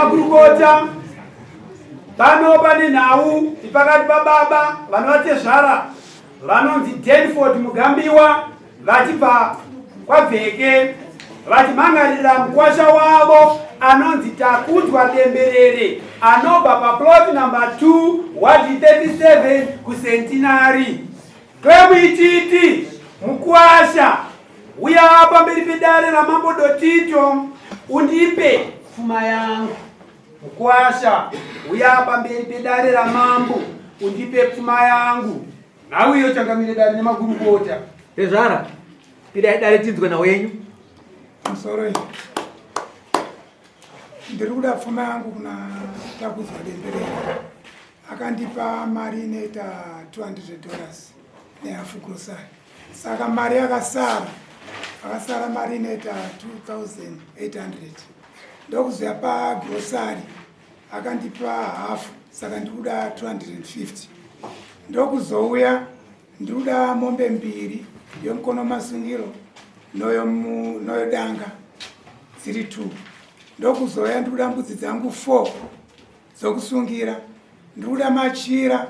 nemagurukota pano pane nhau pakati pababa vanovatezvara vanonzi Denford Mugambiwa vachibva kwaBveke vachimhangarira mukwasha wavo anonzi Takunzwa Demberere anobva paplot number 2 wadi 37 kuCentenary. Twemuititi mukwasha uya pamberi pedare ramambo Dotito undipe pfuma yangu. Mukwasha uya pamberi pedare ramambo undipe pfuma yangu. Nawe iyo changamire dare nemagurukota. Tezvara pidai dare tinzwe na wenyu. Sorry. Ndiri kuda pfuma yangu kuna Takunzwa Demberere. Akandipa mari inoita $200 nehafu grocery. Saka mari yakasara. Akasara mari inoita 2,800. Ndokuzoya pa grocery akandipa hafu, saka ndikuda 250. Ndokuzouya ndikuda mombe mbiri yomukono masungiro noyo danga dziri 2. Ndokuzoya ndikuda mbudzi dzangu 4 zokusungira. Ndikuda machira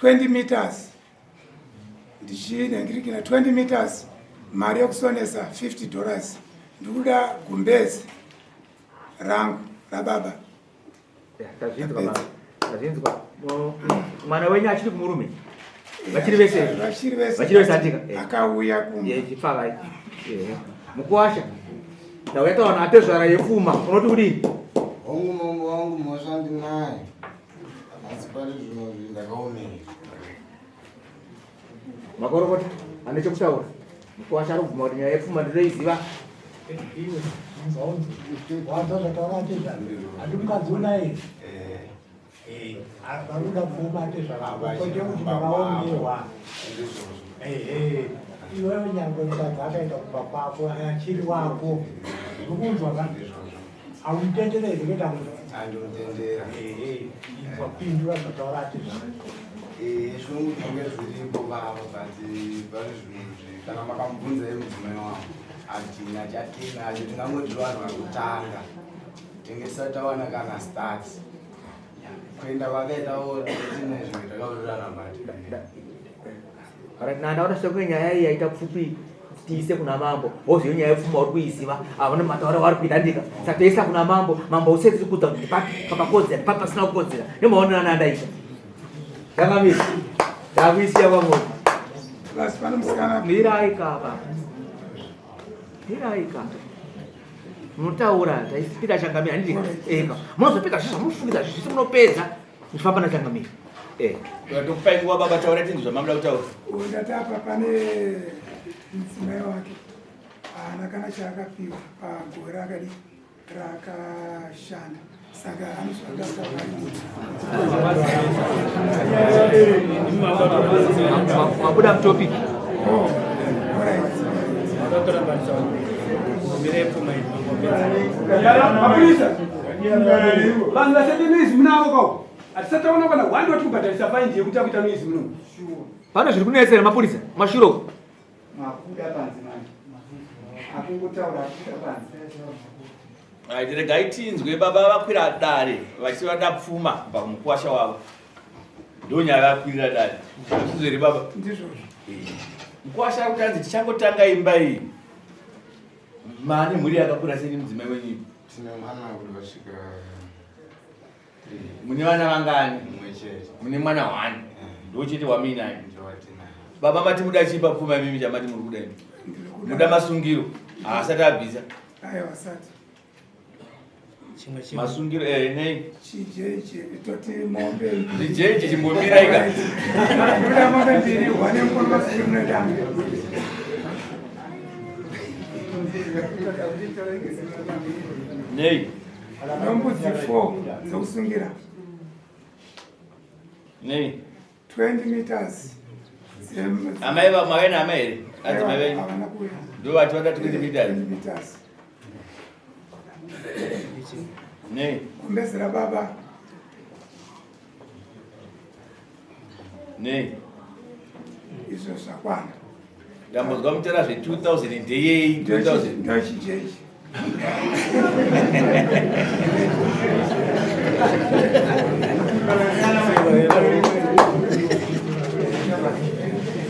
20 meters. Ndichinengirikira 20 meters mari yokusonesa $50. Ndikuda gumbezi rangu rababa. Tazvinzwa. Mwana wenyu achiri kumurume. Vachiri vese atika. Akauya kumba. Chipfava. Mukwasha. Ndauya tawana atezvara yepfuma. Unoti kudini? Hongu mambo wangu mwashandi naye. Asi pari zvino ndakaomera. Makorokota ane chekutaura. Mukwasha ari kubvuma kuti nyaya yepfuma ndinoiziva. Varuda pfuma tezvakakote kuti vakaomerwa iwewe nyangwe mukadzi akaenda kubva kwako achiri wako ukunzwa ka autendereri kuita andotendera wapindura zvataura tezvaka zvongu zvinge zviripo baba but pari zvinhu kana makamubvunza yemudzimai wangu hatina chatina acho tingangoti vanhu vakutanga tingesati tawana kana stats kuenda vakaitawo tine zvimwe takaururana mati nandaona sekuye nyaya iyi yaita pfupi tiise kuna mambo woziyo nyaya yepfuma uri kuiziva avana mataura vari kuidandika saka taisa kuna mambo useti kudza kuti pakakodzera pasina kukodzera nemaonera nandaita tangamisi ndakuisiya kwamoti miraikapa munotaura taisipira changamira handiti eka munozopedza zvisvo munofungidza zvisi munopedza muchifamba nachangamira Ndokupai kuwa baba taura tinhu zvamamda kutaura. Ndatapa pane mudzimai wake haana kana chaakapiwa pagore rakashanda saka mabuda mutopiki Mapurisa vanhu vasati noizi munavo kwavo hatisataona kana wandi wati kubhadharisa faindi yekuti akuita noizi muno pano zviri kunetsera mapurisa mashuro regai tinzwe baba vakwira dare vachivada pfuma pamukwasha wavo ndonyaya vakwirira dare azvizveri baba mukwasha ari kutanzi tichangotanga imba iyi mane mhuri yakakura seni mudzimai wenyu tine mwana kuti vasvika mune vana vangani mumwe chete mune mwana 1 ndochete waminai ndowatina baba mati muda chipa pfuma imimi chamati muri kuda imi muda masungiro haasati abvisa wasati masungiro nei chijeje toti mombe chijeje chimbomiraika ndoda mombe mbiri wane mkono masungiro nedanga nei nombudzi 4 zokusungira nei 20 meters amai vamwe na amai here adzimai venyu havana kuya ndo vati vada 20 meters 20 meters nei kumbezera baba nei izvo zvakwana ndambonzwa mutera zve 2000 ndeyei 2000 ndochijeje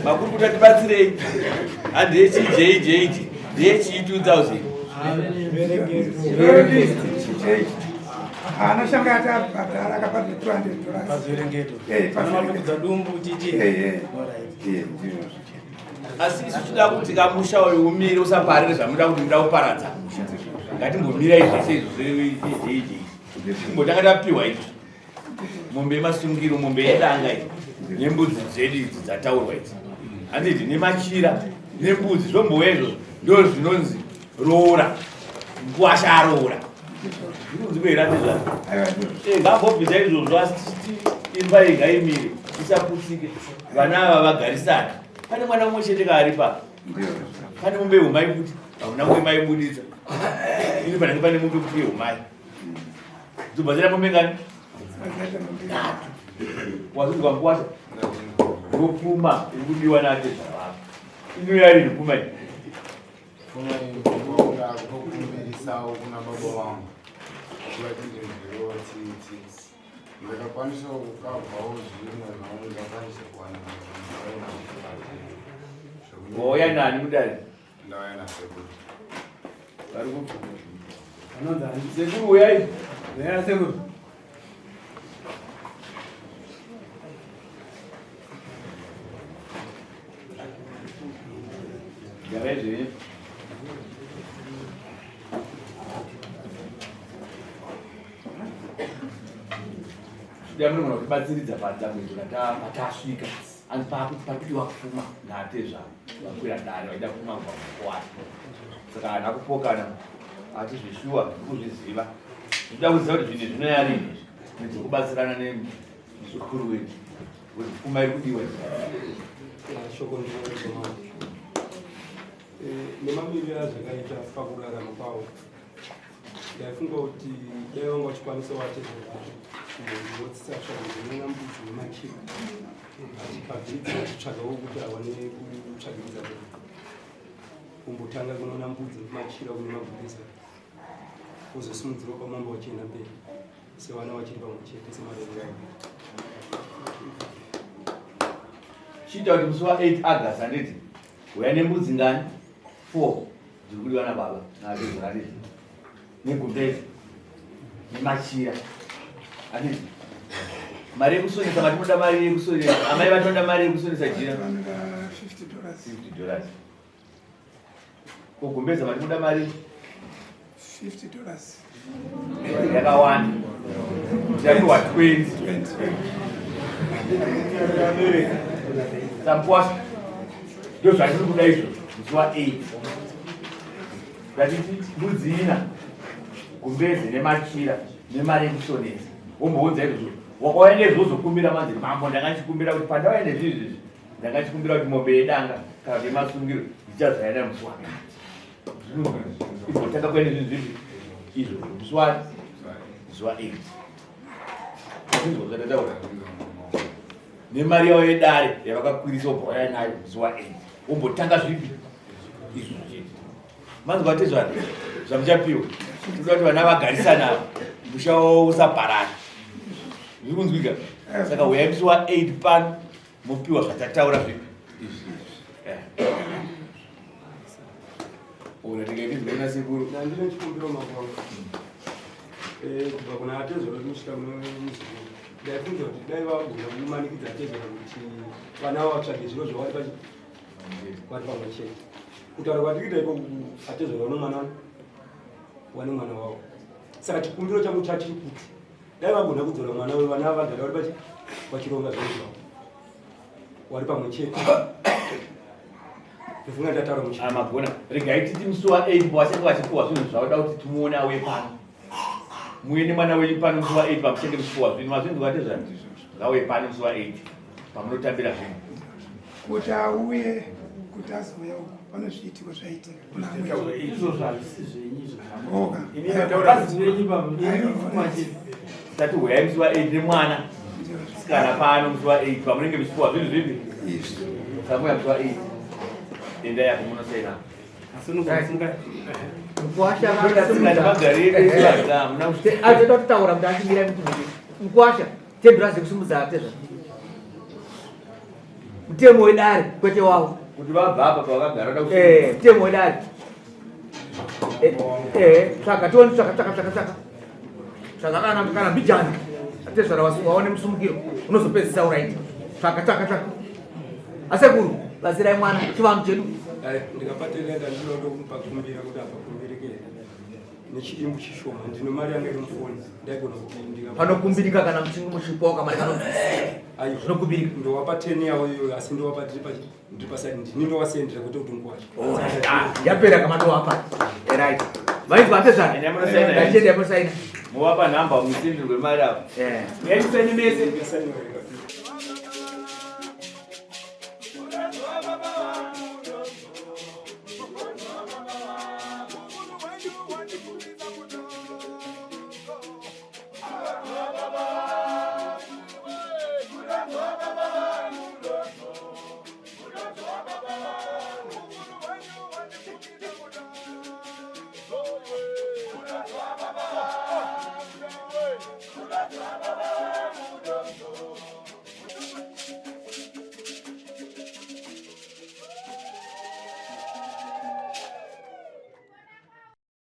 Makuputa tibatsirei handechi ndechi 2000 anashanga atapatara akapata $200 asi isu toda kuti kamusha uyu umire usaparire zvamuda kuti muda kuparadza musha ngatimbomirai zvese izvo timbotanga tapiwa izvo mombe yemasungiro mombe yedanga iyi nembudzi dzedu idzi dzataurwa idzi handiti nemachira nembudzi zvombouya izvozvo ndo zvinonzi roora nkuwasha aroora zvinonzi kuiratizva ngambobvisa izvozvo asi titi imba iyi ngaimire isaputsike vana ava vagarisana pane mwana umwe chete kaaripa pane mombe yehumai kuti hakuna mwe maibuditsa ini panenge pane mombe kuti yehumai dzobvazira mombe ngani wazvinzwa nkuwasha ndopfuma ikudiwa nate zvavavo inoyari ndipfuma iyi kukumbirisawo kuna baba wangu kuvatindezviro titi ndakakwanisa kukabvawo zvimwe nawo ndakwanisa kuwana wauya nani kudai ndauya nasekuru vari sekuru uyai sekuru yavaizvei yamunogona kutibatsiridza padambudzo patasvika ani pakudiwa kufuma nhate zvavo vakwira dare vaida kufuma kwakukwata saka hana kupokana ati zvishuwa kuzviziva zvinoda kuziva kuti zvinhu zvinoyarini nedzekubatsirana nemuzukuru wedu kuti pfuma iri kudiwa shoko nemamiriro azvakaita pakurarama kwavo ndaifunga kuti dai vanga vachikwanisa watezvotsisasvakuzinena mbudzi nemachiro achikabvidza kutsvagawo kuti awane kutsvagiriza kumbotanga kunoona mbudzi nemachira kune mabhurisa uzosimudziro kwamamba wachienda mberi sevana vachiri pamwe chete semarero avo chiita kuti musi wa8 August handiti uya nembudzi ngani 4 dziri kudiwa nababa natezo handiti negumbezi nemachira handiti mari yekusonesa matinoda mari yekusonesa amai vatoda mari yekusonesa jira $50 kugumbeza matinoda mari $50 yakawanda yapiwa 20 sampuwasha ndo zvatiri kuda izvo musi wa8 zvatiti mbudzi ina gumbezi nemachira nemari yekusonesa wombounza izvozvo wakawaenda izvozokumbira manziri mambo ndangachikumbira kuti pandawaenda zvizvizvi ndangachikumbira kuti mombe yedanga kana kuti masungiro ichazoenda musi wakati izvotanga kuenda zvizvizvi izvo musi wa8 zvinzvozvatataura nemari yavo yedare yavakakwirisa ubhaya nayo musi wa8 wombotanga zvipi izvo chete manzwa tezvati zvamuchapiwa toda kuti vana vagarisana musha wavo usaparara zviri kunzwika saka uyai musi wa8 pano mopiwa zvatataura zvipi unatikaitinzwaina sekuru nandine chikumbiro makwangu kubva kuna atezoro kusvika munomuzi ndaifunza kuti dai vagona kumanikidza atezoro kuti vana vatsvage zviro zvavari vari pamwe chete kutaura kwatikita iko atezoro vano mwana wane mwana wavo saka chikumbiro changu chachiri kuti dai vagona kudzora mwana vana vagara vari vachironga zviro zvavo wari pamwe chete ndifunga ndataura muchii magona regai titi musi wa8 pavachange vachipiwa zvinhu zvauda kuti timuone auye pano muine mwana wenyu pano musi wa8 pamuchenge muchipiwa zvinhu mazvinzwate zvani ngauye pano musi wa8 pamunotambira zvinhu kuti auye kuti azouya uko pane zviitiko zvaitika tati huyai musi wa8 nemwana sikana pano musi wa8 pamunenge muchipiwa zvinhu zvipi samuya musi wa8 enda yako munosena Mkwasha taura mtachimira mkwasha tendurazi kusumudza atezva mutemo wedare kwete wavo kuti vabva apa pavakagara mutemo wedare tsvaga tioni tsvaga kana mbijana atezvara waone musumukiro unozopedzisa uraiti tsvaga asekuru bazirai mwana chivanhu chedu ndikapaterenda ndinoda kupakumbira kuti apakumbirike nechidimbu chishoma ndino mari yange iri mufoni ndaigona kuti panokumbirika kana muchingu muchipoka mari zvinokumbirika ndowapa 10 yawo iyoyo asi ndowapa ndiri pasaidi ndini ndowasendera kuti kuti ngwacho yapera kamandowapa right vaiti vatezvanachienda yamusaina muvapa nhamba musindirwe mari avo yaisaini mese